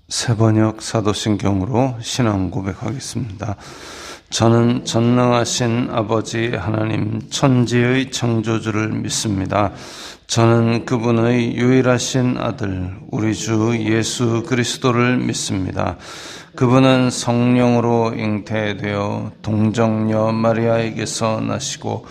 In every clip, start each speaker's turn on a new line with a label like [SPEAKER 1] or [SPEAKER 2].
[SPEAKER 1] 새번역 사도신경으로 신앙 고백하겠습니다. 저는 전능하신 아버지 하나님 천지의 창조주를 믿습니다. 저는 그분의 유일하신 아들 우리 주 예수 그리스도를 믿습니다. 그분은 성령으로 잉태되어 동정녀 마리아에게서 나시고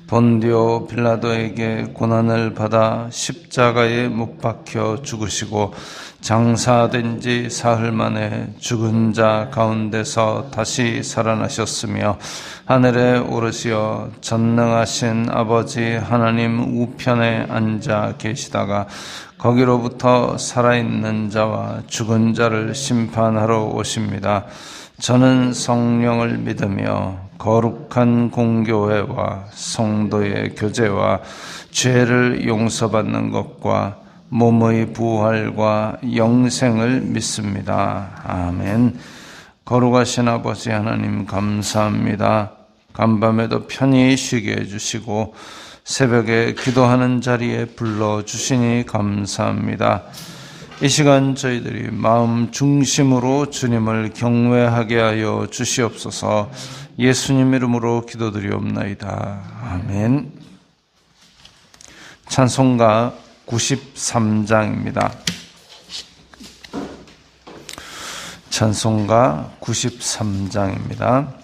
[SPEAKER 1] 본디오 빌라도에게 고난을 받아 십자가에 못 박혀 죽으시고 장사된 지 사흘 만에 죽은 자 가운데서 다시 살아나셨으며 하늘에 오르시어 전능하신 아버지 하나님 우편에 앉아 계시다가 거기로부터 살아있는 자와 죽은 자를 심판하러 오십니다. 저는 성령을 믿으며 거룩한 공교회와 성도의 교제와 죄를 용서받는 것과 몸의 부활과 영생을 믿습니다. 아멘. 거룩하신 아버지 하나님 감사합니다. 간밤에도 편히 쉬게 해주시고 새벽에 기도하는 자리에 불러주시니 감사합니다. 이 시간 저희들이 마음 중심으로 주님을 경외하게 하여 주시옵소서. 예수님 이름으로 기도드리옵나이다. 아멘. 찬송가 93장입니다. 찬송가 93장입니다.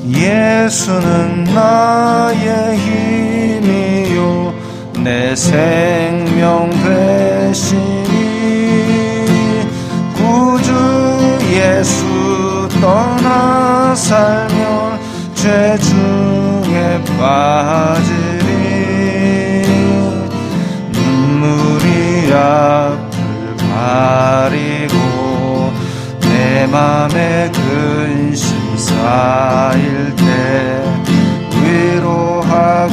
[SPEAKER 1] 예수는 나의 힘이요 내 생명 되시니 구주 예수 떠나 살면 죄 중에 빠지리 눈물이 앞을 가리고 내 맘에 근심 쌓일 때 위로하고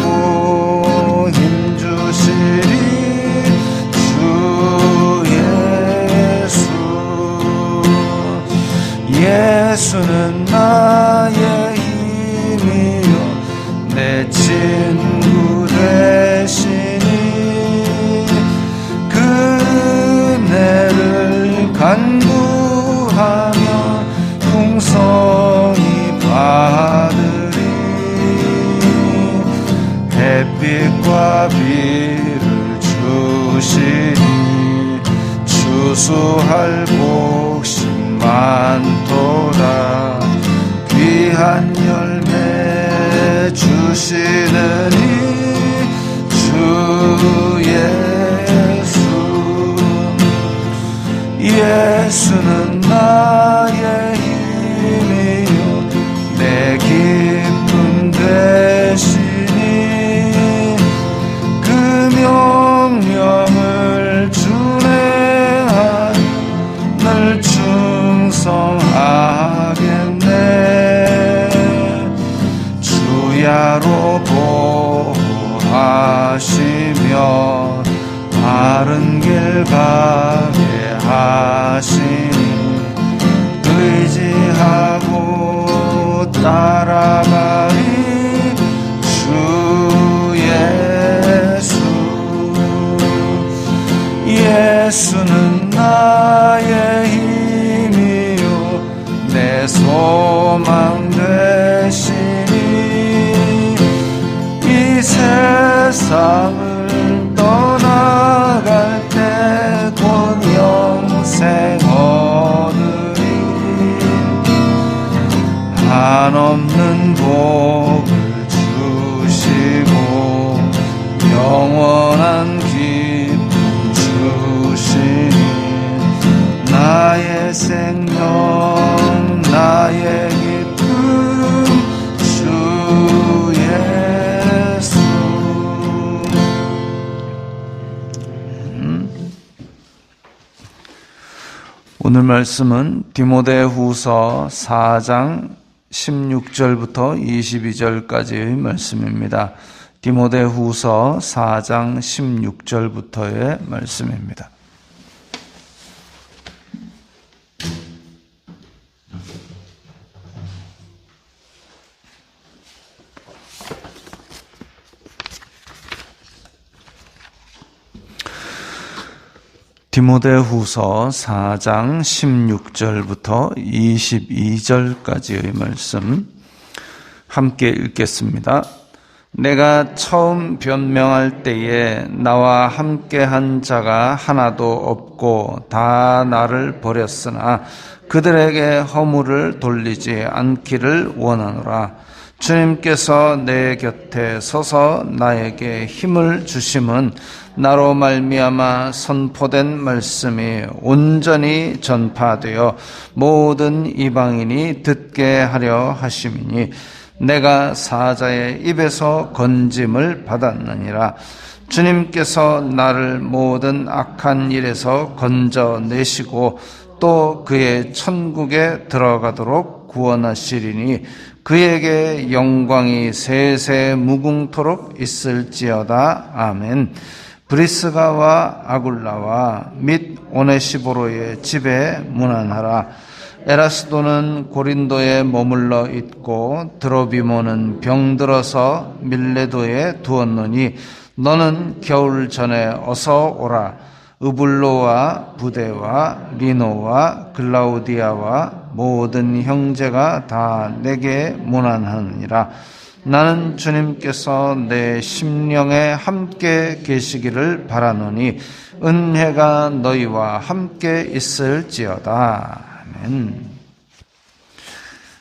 [SPEAKER 1] 힘주시리 주 예수. 예수는 나의 힘이요 내 친구 되시니 그 은혜를 간구하며 풍성히 받으리 햇빛과 비를 주시니 추수할 복심 많도다 귀한 열매 주시느니 주 예수. 예수는 나의 힘이요 내 기쁨 되시니 그 명령을 준행하여 늘 충성하겠네. 주야로 보호하시며 바른 길 가게 하시니 의지하고 따라가리 주 예수. 예수는 나의 힘이요 내 소망 되시니 이 세상을 떠나갈 때 곧 영생 얻으리 한없는 복을 주시고 영원한 기쁨 주시니 나의 생명 나의 기쁨 주 예수. 오늘 말씀은 디모데후서 4장 16절부터 22절까지의 말씀입니다. 디모데후서 4장 16절부터의 말씀입니다. 디모데후서 4장 16절부터 22절까지의 말씀 함께 읽겠습니다. 내가 처음 변명할 때에 나와 함께한 자가 하나도 없고 다 나를 버렸으나 그들에게 허물을 돌리지 않기를 원하노라. 주님께서 내 곁에 서서 나에게 힘을 주심은 나로 말미암아 선포된 말씀이 온전히 전파되어 모든 이방인이 듣게 하려 하심이니 내가 사자의 입에서 건짐을 받았느니라. 주님께서 나를 모든 악한 일에서 건져내시고 또 그의 천국에 들어가도록 구원하시리니 그에게 영광이 세세 무궁토록 있을지어다. 아멘. 브리스가와 아굴라와 및 오네시보로의 집에 문안하라. 에라스도는 고린도에 머물러 있고 드로비모는 병들어서 밀레도에 두었노니 너는 겨울 전에 어서 오라. 으블로와 부데와 리노와 글라우디아와 모든 형제가 다 내게 문안하느니라. 나는 주님께서 내 심령에 함께 계시기를 바라노니 은혜가 너희와 함께 있을지어다. 아멘.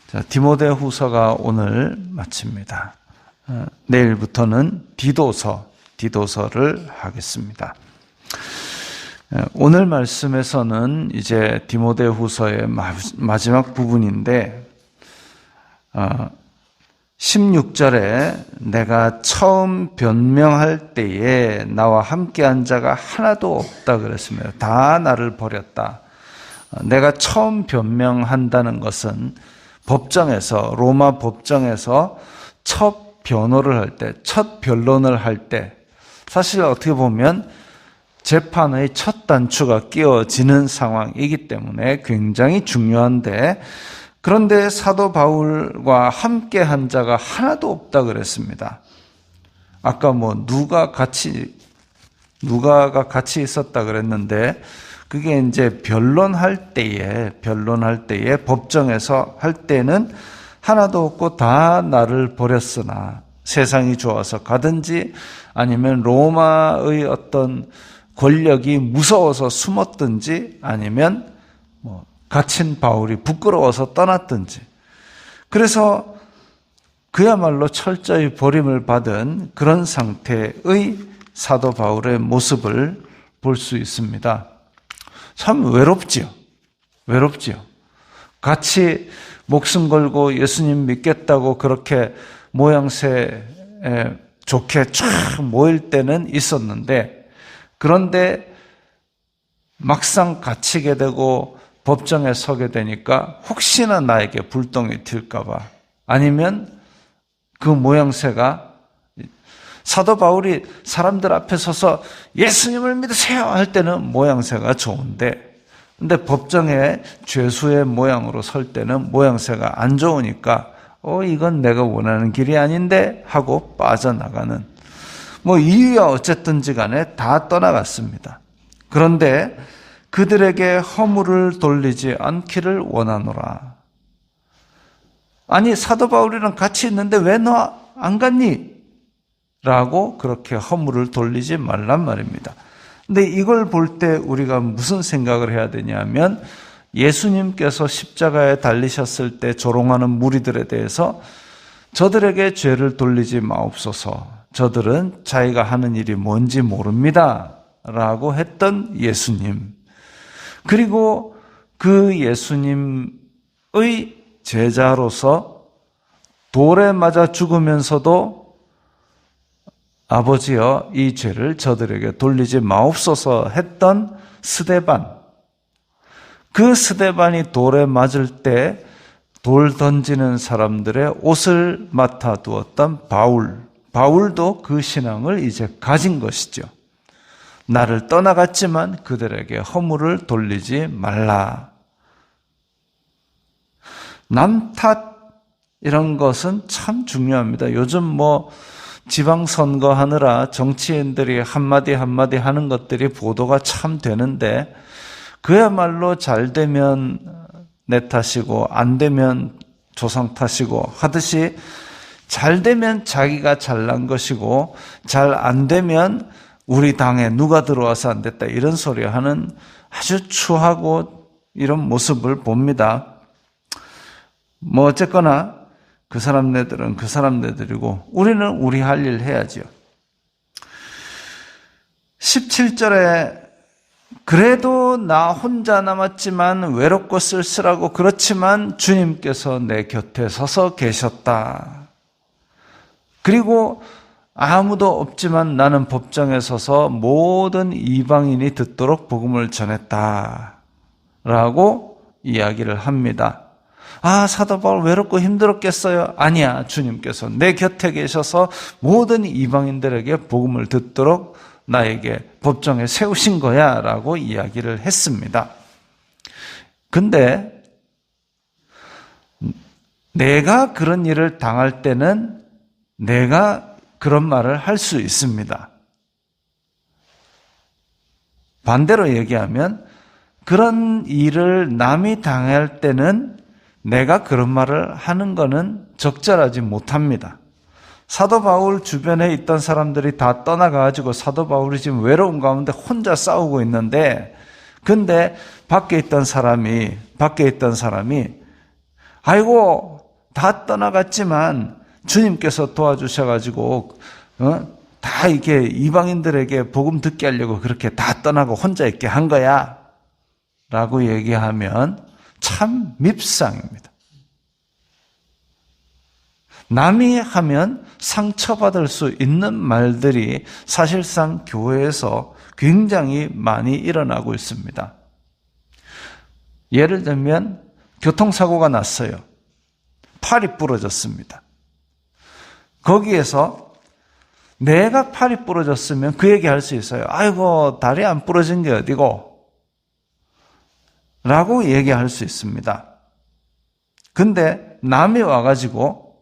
[SPEAKER 1] 자, 디모데후서가 오늘 마칩니다. 내일부터는 디도서를 하겠습니다. 오늘 말씀에서는 이제 디모데후서의 마지막 부분인데 16절에 내가 처음 변명할 때에 나와 함께한 자가 하나도 없다 그랬습니다. 다 나를 버렸다. 내가 처음 변명한다는 것은 법정에서, 로마 법정에서 첫 변호를 할 때, 첫 변론을 할 때, 사실 어떻게 보면 재판의 첫 단추가 끼워지는 상황이기 때문에 굉장히 중요한데, 그런데 사도 바울과 함께 한 자가 하나도 없다 그랬습니다. 아까 누가가 같이 있었다 그랬는데, 그게 이제 변론할 때에 법정에서 할 때는 하나도 없고 다 나를 버렸으나 세상이 좋아서 가든지 아니면 로마의 어떤 권력이 무서워서 숨었든지 아니면 갇힌 바울이 부끄러워서 떠났든지, 그래서 그야말로 철저히 버림을 받은 그런 상태의 사도 바울의 모습을 볼 수 있습니다. 참 외롭지요. 같이 목숨 걸고 예수님 믿겠다고 그렇게 모양새 좋게 쫙 모일 때는 있었는데, 그런데 막상 갇히게 되고 법정에 서게 되니까 혹시나 나에게 불똥이 튈까 봐, 아니면 그 모양새가, 사도 바울이 사람들 앞에 서서 예수님을 믿으세요 할 때는 모양새가 좋은데, 근데 법정에 죄수의 모양으로 설 때는 모양새가 안 좋으니까 이건 내가 원하는 길이 아닌데 하고 빠져나가는, 이유야 어쨌든지 간에 다 떠나갔습니다. 그런데 그들에게 허물을 돌리지 않기를 원하노라. 아니, 사도 바울이랑 같이 있는데 왜 너 안 갔니? 라고 그렇게 허물을 돌리지 말란 말입니다. 근데 이걸 볼 때 우리가 무슨 생각을 해야 되냐면, 예수님께서 십자가에 달리셨을 때 조롱하는 무리들에 대해서 저들에게 죄를 돌리지 마옵소서, 저들은 자기가 하는 일이 뭔지 모릅니다 라고 했던 예수님, 그리고 그 예수님의 제자로서 돌에 맞아 죽으면서도 아버지여 이 죄를 저들에게 돌리지 마옵소서 했던 스데반, 그 스데반이 돌에 맞을 때 돌 던지는 사람들의 옷을 맡아두었던 바울도 그 신앙을 이제 가진 것이죠. 나를 떠나갔지만 그들에게 허물을 돌리지 말라. 남 탓 이런 것은 참 중요합니다. 요즘 지방선거 하느라 정치인들이 한마디 한마디 하는 것들이 보도가 참 되는데 그야말로 잘 되면 내 탓이고 안 되면 조상 탓이고 하듯이 잘 되면 자기가 잘난 것이고 잘 안 되면 우리 당에 누가 들어와서 안 됐다 이런 소리 하는 아주 추하고 이런 모습을 봅니다. 뭐 어쨌거나 그 사람네들은 그 사람네들이고 우리는 우리 할 일 해야지요. 17절에 그래도 나 혼자 남았지만 외롭고 쓸쓸하고 그렇지만 주님께서 내 곁에 서서 계셨다. 그리고 아무도 없지만 나는 법정에 서서 모든 이방인이 듣도록 복음을 전했다. 라고 이야기를 합니다. 아, 사도 바울 외롭고 힘들었겠어요? 아니야. 주님께서 내 곁에 계셔서 모든 이방인들에게 복음을 듣도록 나에게 법정에 세우신 거야. 라고 이야기를 했습니다. 근데 내가 그런 일을 당할 때는 내가 그런 말을 할 수 있습니다. 반대로 얘기하면 그런 일을 남이 당할 때는 내가 그런 말을 하는 것은 적절하지 못합니다. 사도 바울 주변에 있던 사람들이 다 떠나가지고 사도 바울이 지금 외로운 가운데 혼자 싸우고 있는데 근데 밖에 있던 사람이 아이고 다 떠나갔지만 주님께서 도와주셔가지고 다 이렇게 이방인들에게 복음 듣게 하려고 그렇게 다 떠나고 혼자 있게 한 거야 라고 얘기하면 참 밉상입니다. 남이 하면 상처받을 수 있는 말들이 사실상 교회에서 굉장히 많이 일어나고 있습니다. 예를 들면 교통사고가 났어요. 팔이 부러졌습니다. 거기에서 내가 팔이 부러졌으면 그 얘기 할 수 있어요. 아이고 다리 안 부러진 게 어디고 라고 얘기할 수 있습니다. 근데 남이 와가지고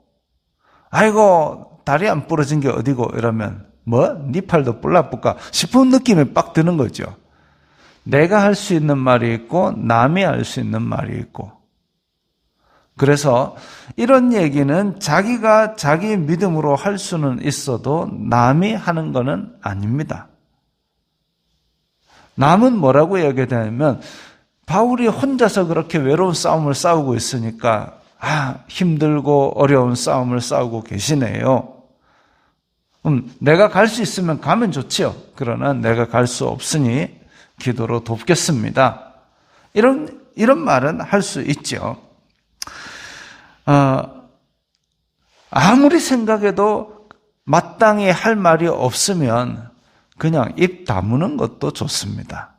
[SPEAKER 1] 아이고 다리 안 부러진 게 어디고 이러면 뭐? 네 팔도 뿔나뿔까 싶은 느낌이 빡 드는 거죠. 내가 할 수 있는 말이 있고 남이 할 수 있는 말이 있고 그래서 이런 얘기는 자기가 자기 믿음으로 할 수는 있어도 남이 하는 것은 아닙니다. 남은 뭐라고 얘기하냐면 바울이 혼자서 그렇게 외로운 싸움을 싸우고 있으니까 힘들고 어려운 싸움을 싸우고 계시네요. 내가 갈 수 있으면 가면 좋지요. 그러나 내가 갈 수 없으니 기도로 돕겠습니다. 이런 말은 할 수 있죠. 아무리 생각해도 마땅히 할 말이 없으면 그냥 입 다무는 것도 좋습니다.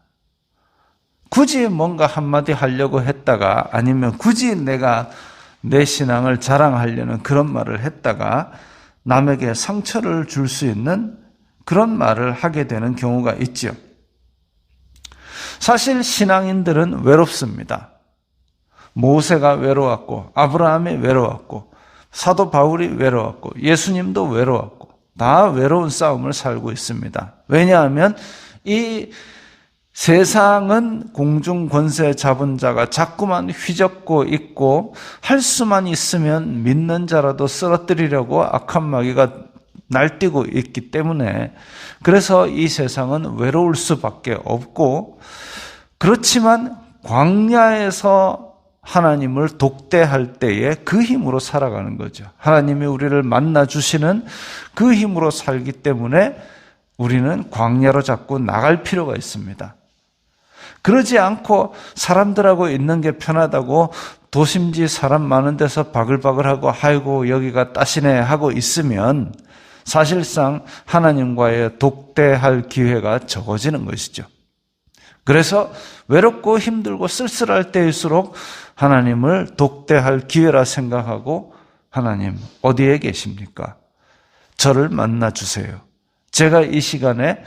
[SPEAKER 1] 굳이 뭔가 한마디 하려고 했다가 아니면 굳이 내가 내 신앙을 자랑하려는 그런 말을 했다가 남에게 상처를 줄 수 있는 그런 말을 하게 되는 경우가 있죠. 사실 신앙인들은 외롭습니다. 모세가 외로웠고 아브라함이 외로웠고 사도 바울이 외로웠고 예수님도 외로웠고 다 외로운 싸움을 살고 있습니다. 왜냐하면 이 세상은 공중 권세 잡은 자가 자꾸만 휘젓고 있고 할 수만 있으면 믿는 자라도 쓰러뜨리려고 악한 마귀가 날뛰고 있기 때문에 그래서 이 세상은 외로울 수밖에 없고 그렇지만 광야에서 하나님을 독대할 때에 그 힘으로 살아가는 거죠. 하나님이 우리를 만나 주시는 그 힘으로 살기 때문에 우리는 광야로 자꾸 나갈 필요가 있습니다. 그러지 않고 사람들하고 있는 게 편하다고 도심지 사람 많은 데서 바글바글하고 아이고 여기가 따시네 하고 있으면 사실상 하나님과의 독대할 기회가 적어지는 것이죠. 그래서 외롭고 힘들고 쓸쓸할 때일수록 하나님을 독대할 기회라 생각하고 하나님 어디에 계십니까? 저를 만나 주세요. 제가 이 시간에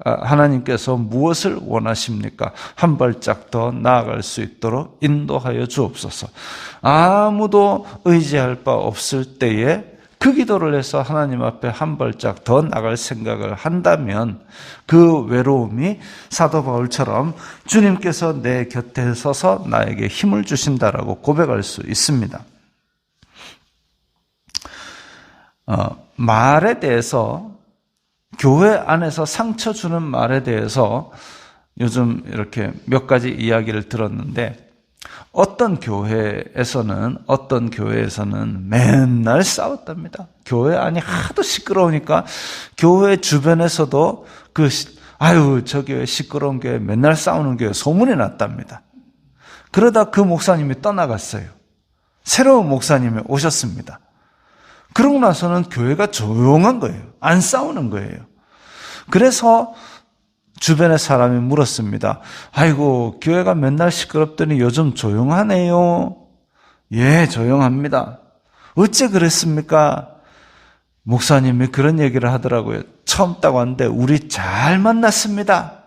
[SPEAKER 1] 하나님께서 무엇을 원하십니까? 한 발짝 더 나아갈 수 있도록 인도하여 주옵소서. 아무도 의지할 바 없을 때에 그 기도를 해서 하나님 앞에 한 발짝 더 나갈 생각을 한다면 그 외로움이 사도 바울처럼 주님께서 내 곁에 서서 나에게 힘을 주신다라고 고백할 수 있습니다. 말에 대해서, 교회 안에서 상처 주는 말에 대해서 요즘 이렇게 몇 가지 이야기를 들었는데, 어떤 교회에서는 맨날 싸웠답니다. 교회 안이 하도 시끄러우니까 교회 주변에서도 저 교회 시끄러운 교회, 맨날 싸우는 교회 소문이 났답니다. 그러다 그 목사님이 떠나갔어요. 새로운 목사님이 오셨습니다. 그러고 나서는 교회가 조용한 거예요. 안 싸우는 거예요. 그래서 주변의 사람이 물었습니다. 아이고, 교회가 맨날 시끄럽더니 요즘 조용하네요. 예, 조용합니다. 어째 그랬습니까? 목사님이 그런 얘기를 하더라고요. 처음 딱 왔는데 우리 잘 만났습니다.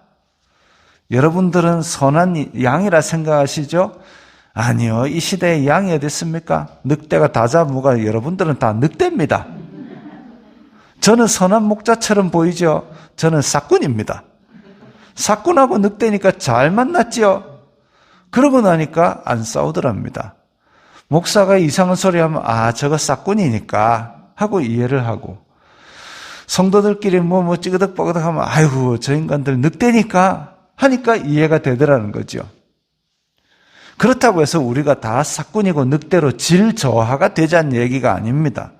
[SPEAKER 1] 여러분들은 선한 양이라 생각하시죠? 아니요, 이 시대에 양이 어디 있습니까? 늑대가 다 잡으가 여러분들은 다 늑대입니다. 저는 선한 목자처럼 보이죠? 저는 싹군입니다. 삭군하고 늑대니까 잘 만났지요. 그러고 나니까 안 싸우더랍니다. 목사가 이상한 소리 하면 저거 싹군이니까 하고 이해를 하고, 성도들끼리 찌그덕빠그덕 하면 아이고 저 인간들 늑대니까 하니까 이해가 되더라는 거죠. 그렇다고 해서 우리가 다 싹군이고 늑대로 질저하가 되자는 얘기가 아닙니다.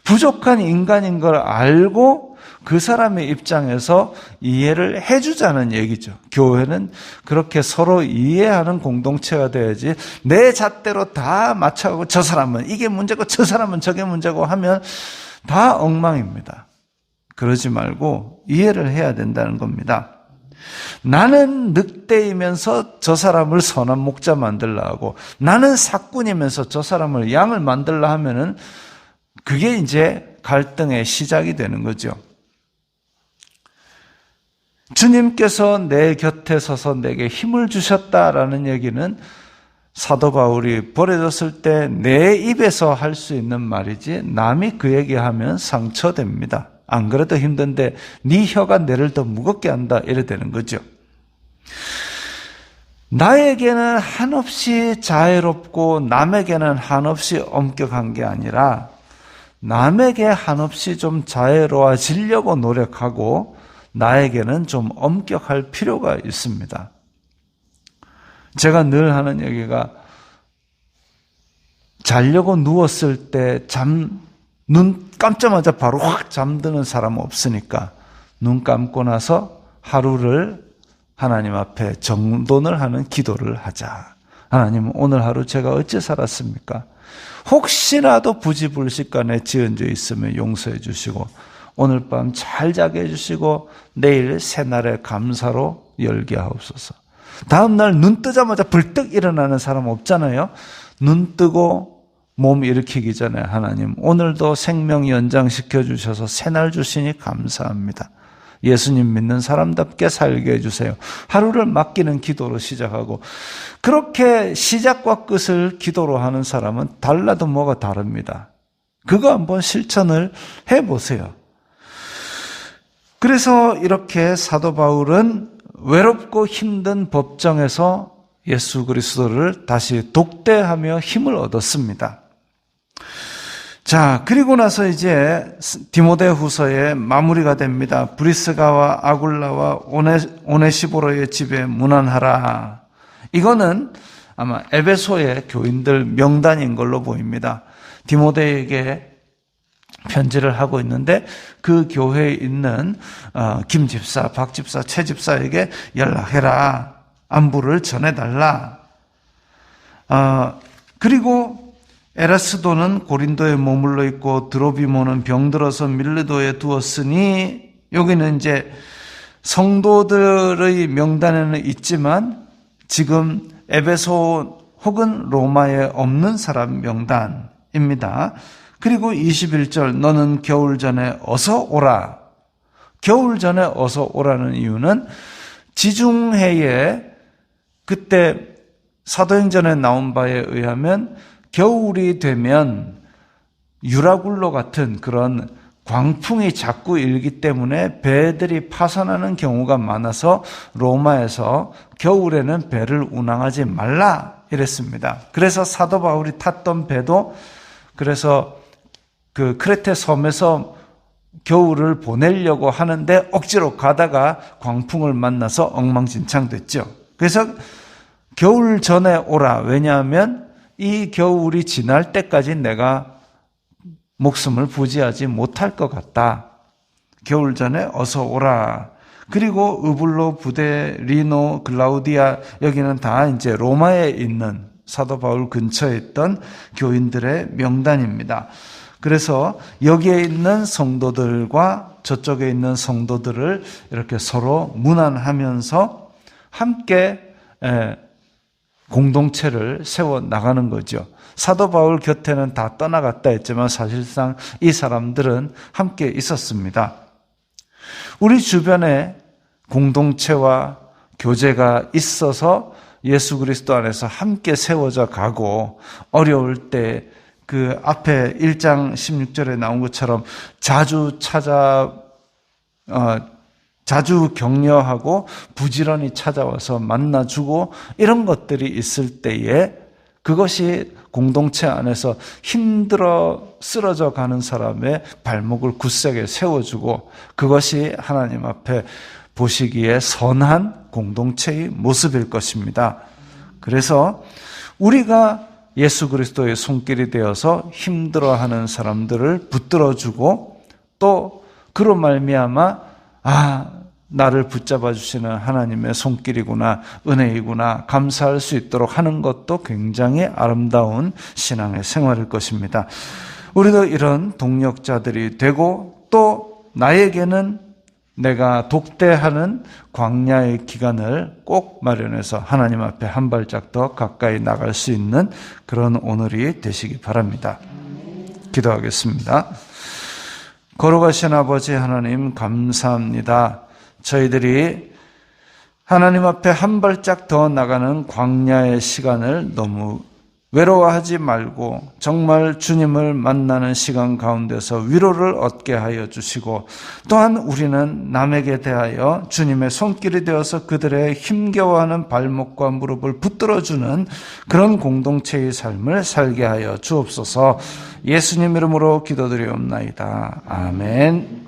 [SPEAKER 1] 부족한 인간인 걸 알고 그 사람의 입장에서 이해를 해주자는 얘기죠. 교회는 그렇게 서로 이해하는 공동체가 돼야지, 내 잣대로 다 맞춰가고 저 사람은 이게 문제고 저 사람은 저게 문제고 하면 다 엉망입니다. 그러지 말고 이해를 해야 된다는 겁니다. 나는 늑대이면서 저 사람을 선한 목자 만들라 하고, 나는 삭군이면서 저 사람을 양을 만들라 하면은 그게 이제 갈등의 시작이 되는 거죠. 주님께서 내 곁에 서서 내게 힘을 주셨다라는 얘기는 사도 바울이 버려졌을 때 내 입에서 할 수 있는 말이지, 남이 그 얘기하면 상처됩니다. 안 그래도 힘든데 네 혀가 내를 더 무겁게 한다, 이래 되는 거죠. 나에게는 한없이 자애롭고 남에게는 한없이 엄격한 게 아니라, 남에게 한없이 좀 자애로워지려고 노력하고 나에게는 좀 엄격할 필요가 있습니다. 제가 늘 하는 얘기가, 자려고 누웠을 때 눈 감자마자 바로 확 잠드는 사람은 없으니까 눈 감고 나서 하루를 하나님 앞에 정돈을 하는 기도를 하자. 하나님, 오늘 하루 제가 어찌 살았습니까? 혹시라도 부지불식간에 지은 죄 있으면 용서해 주시고, 오늘 밤 잘 자게 해주시고 내일 새날의 감사로 열게 하옵소서. 다음날 눈 뜨자마자 불떡 일어나는 사람 없잖아요. 눈 뜨고 몸 일으키기 전에 하나님, 오늘도 생명 연장시켜 주셔서 새날 주시니 감사합니다. 예수님 믿는 사람답게 살게 해주세요. 하루를 맡기는 기도로 시작하고, 그렇게 시작과 끝을 기도로 하는 사람은 달라도 뭐가 다릅니다. 그거 한번 실천을 해보세요. 그래서 이렇게 사도 바울은 외롭고 힘든 법정에서 예수 그리스도를 다시 독대하며 힘을 얻었습니다. 자, 그리고 나서 이제 디모데후서의 마무리가 됩니다. 브리스가와 아굴라와 오네시보로의 집에 문안하라. 이거는 아마 에베소의 교인들 명단인 걸로 보입니다. 디모데에게 편지를 하고 있는데 그 교회에 있는 김 집사, 박 집사, 최 집사에게 연락해라. 안부를 전해달라. 그리고 에라스도는 고린도에 머물러 있고 드로비모는 병들어서 밀레도에 두었으니, 여기는 이제 성도들의 명단에는 있지만 지금 에베소 혹은 로마에 없는 사람 명단입니다. 그리고 21절, 너는 겨울 전에 어서 오라. 겨울 전에 어서 오라는 이유는 지중해에 그때 사도행전에 나온 바에 의하면 겨울이 되면 유라굴로 같은 그런 광풍이 자꾸 일기 때문에 배들이 파손하는 경우가 많아서 로마에서 겨울에는 배를 운항하지 말라 이랬습니다. 그래서 사도 바울이 탔던 배도 그래서 그 크레테 섬에서 겨울을 보내려고 하는데 억지로 가다가 광풍을 만나서 엉망진창 됐죠. 그래서 겨울 전에 오라. 왜냐하면 이 겨울이 지날 때까지 내가 목숨을 부지하지 못할 것 같다. 겨울 전에 어서 오라. 그리고 으블로, 부데, 리노, 글라우디아 여기는 다 이제 로마에 있는 사도 바울 근처에 있던 교인들의 명단입니다. 그래서 여기에 있는 성도들과 저쪽에 있는 성도들을 이렇게 서로 문안하면서 함께 공동체를 세워 나가는 거죠. 사도 바울 곁에는 다 떠나갔다 했지만 사실상 이 사람들은 함께 있었습니다. 우리 주변에 공동체와 교제가 있어서 예수 그리스도 안에서 함께 세워져 가고 어려울 때 그 앞에 1장 16절에 나온 것처럼 자주 격려하고 부지런히 찾아와서 만나주고 이런 것들이 있을 때에 그것이 공동체 안에서 힘들어 쓰러져 가는 사람의 발목을 굳세게 세워주고 그것이 하나님 앞에 보시기에 선한 공동체의 모습일 것입니다. 그래서 우리가 예수 그리스도의 손길이 되어서 힘들어하는 사람들을 붙들어주고 또 그로 말미암아 나를 붙잡아 주시는 하나님의 손길이구나, 은혜이구나 감사할 수 있도록 하는 것도 굉장히 아름다운 신앙의 생활일 것입니다. 우리도 이런 동력자들이 되고 또 나에게는 내가 독대하는 광야의 기간을 꼭 마련해서 하나님 앞에 한 발짝 더 가까이 나갈 수 있는 그런 오늘이 되시기 바랍니다. 기도하겠습니다. 걸어가신 아버지 하나님 감사합니다. 저희들이 하나님 앞에 한 발짝 더 나가는 광야의 시간을 너무 외로워하지 말고 정말 주님을 만나는 시간 가운데서 위로를 얻게 하여 주시고 또한 우리는 남에게 대하여 주님의 손길이 되어서 그들의 힘겨워하는 발목과 무릎을 붙들어주는 그런 공동체의 삶을 살게 하여 주옵소서. 예수님 이름으로 기도드리옵나이다. 아멘.